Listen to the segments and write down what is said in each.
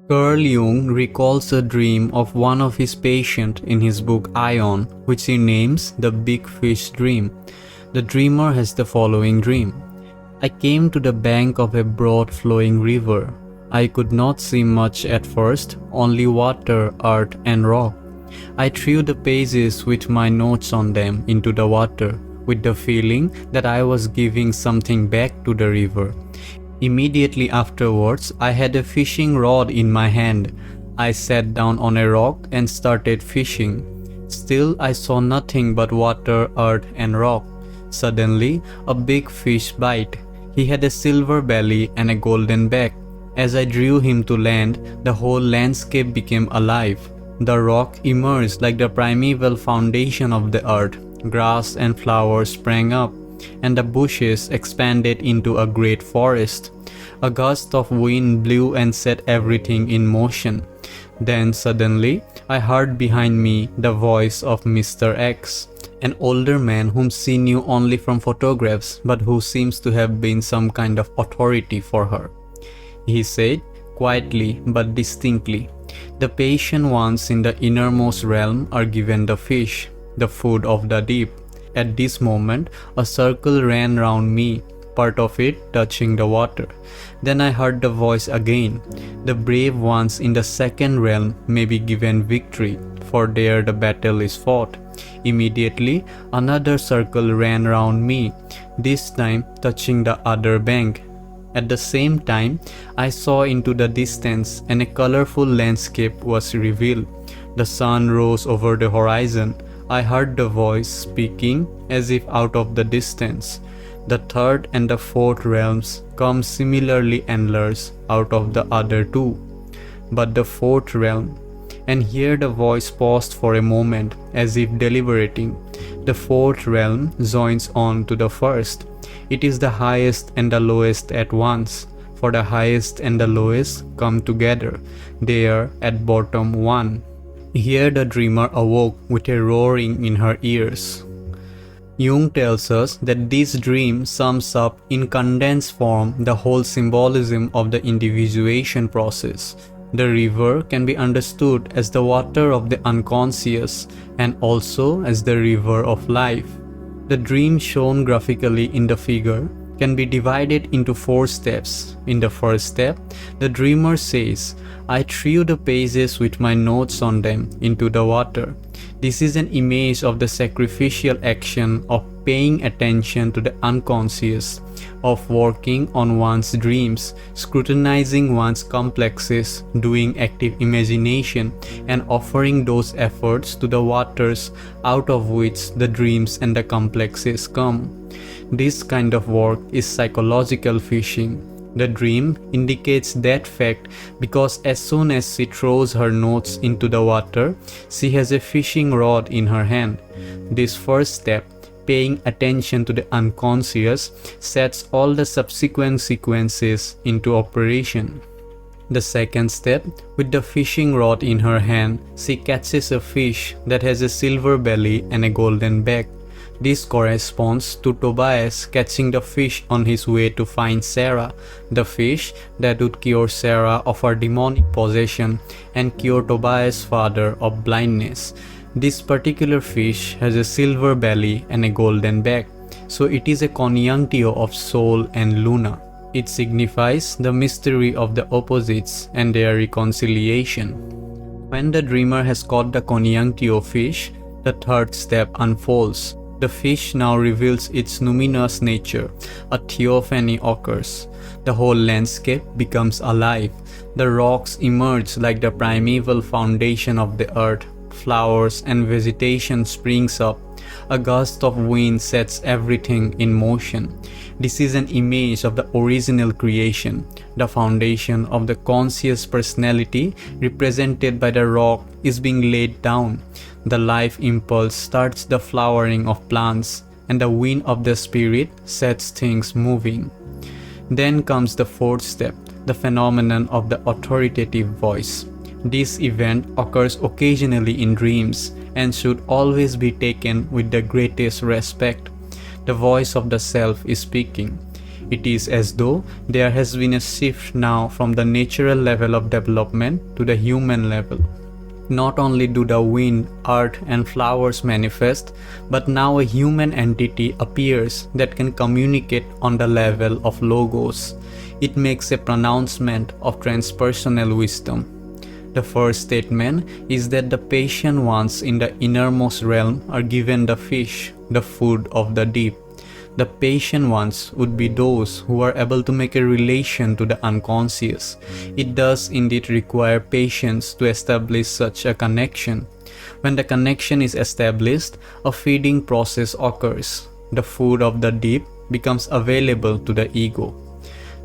Carl Jung recalls a dream of one of his patients in his book Aion, which he names the Big Fish Dream. The dreamer has the following dream. I came to the bank of a broad flowing river. I could not see much at first, only water, earth and rock. I threw the pages with my notes on them into the water, with the feeling that I was giving something back to the river. Immediately afterwards, I had a fishing rod in my hand. I sat down on a rock and started fishing. Still, I saw nothing but water, earth and rock. Suddenly, a big fish bit. He had a silver belly and a golden back. As I drew him to land, the whole landscape became alive. The rock emerged like the primeval foundation of the earth. Grass and flowers sprang up, and the bushes expanded into a great forest. A gust of wind blew and set everything in motion. Then suddenly, I heard behind me the voice of Mr. X, an older man whom she knew only from photographs, but who seems to have been some kind of authority for her. He said, quietly but distinctly, "The patient ones in the innermost realm are given the fish, the food of the deep." At this moment, a circle ran round me, part of it touching the water. Then I heard the voice again. "The brave ones in the second realm may be given victory, for there the battle is fought." Immediately, another circle ran round me, this time touching the other bank. At the same time, I saw into the distance and a colorful landscape was revealed. The sun rose over the horizon. I heard the voice speaking as if out of the distance. The third and the fourth realms come similarly enlarged out of the other two. But the fourth realm, and here the voice paused for a moment as if deliberating. The fourth realm joins on to the first. It is the highest and the lowest at once, for the highest and the lowest come together. They are at bottom one. Here the dreamer awoke with a roaring in her ears. Jung tells us that this dream sums up in condensed form the whole symbolism of the individuation process. The river can be understood as the water of the unconscious and also as the river of life. The dream shown graphically in the figure can be divided into 4 steps. In the first step, the dreamer says, "I threw the pages with my notes on them into the water." This is an image of the sacrificial action of paying attention to the unconscious, of working on one's dreams, scrutinizing one's complexes, doing active imagination, and offering those efforts to the waters out of which the dreams and the complexes come. This kind of work is psychological fishing. The dream indicates that fact because as soon as she throws her notes into the water, she has a fishing rod in her hand. This first step, paying attention to the unconscious, sets all the subsequent sequences into operation. The second step, with the fishing rod in her hand, she catches a fish that has a silver belly and a golden back. This corresponds to Tobias catching the fish on his way to find Sarah, the fish that would cure Sarah of her demonic possession and cure Tobias' father of blindness. This particular fish has a silver belly and a golden back, so it is a conjunctio of Sol and Luna. It signifies the mystery of the opposites and their reconciliation. When the dreamer has caught the conjunctio fish, the third step unfolds. The fish now reveals its numinous nature. A theophany occurs. The whole landscape becomes alive. The rocks emerge like the primeval foundation of the earth. Flowers and vegetation springs up. A gust of wind sets everything in motion. This is an image of the original creation. The foundation of the conscious personality represented by the rock is being laid down. The life impulse starts the flowering of plants, and the wind of the spirit sets things moving. Then comes the fourth step, the phenomenon of the authoritative voice. This event occurs occasionally in dreams and should always be taken with the greatest respect. The voice of the self is speaking. It is as though there has been a shift now from the natural level of development to the human level. Not only do the wind, earth, and flowers manifest, but now a human entity appears that can communicate on the level of logos. It makes a pronouncement of transpersonal wisdom. The first statement is that the patient ones in the innermost realm are given the fish, the food of the deep. The patient ones would be those who are able to make a relation to the unconscious. It does indeed require patience to establish such a connection. When the connection is established, a feeding process occurs. The food of the deep becomes available to the ego.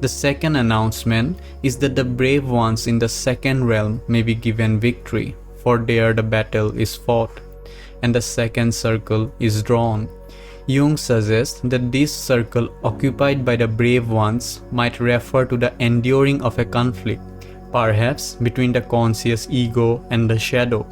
The second announcement is that the brave ones in the second realm may be given victory, for there the battle is fought, and the second circle is drawn. Jung suggests that this circle occupied by the brave ones might refer to the enduring of a conflict, perhaps between the conscious ego and the shadow.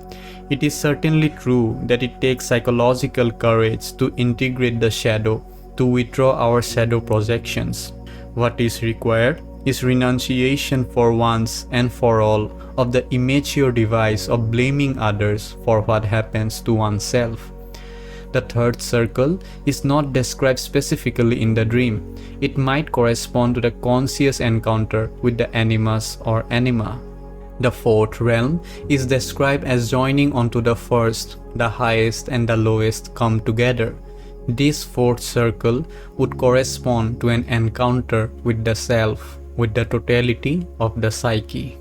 It is certainly true that it takes psychological courage to integrate the shadow, to withdraw our shadow projections. What is required is renunciation for once and for all of the immature device of blaming others for what happens to oneself. The third circle is not described specifically in the dream. It might correspond to the conscious encounter with the animus or anima. The fourth realm is described as joining onto the first, the highest and the lowest come together. This fourth circle would correspond to an encounter with the self, with the totality of the psyche.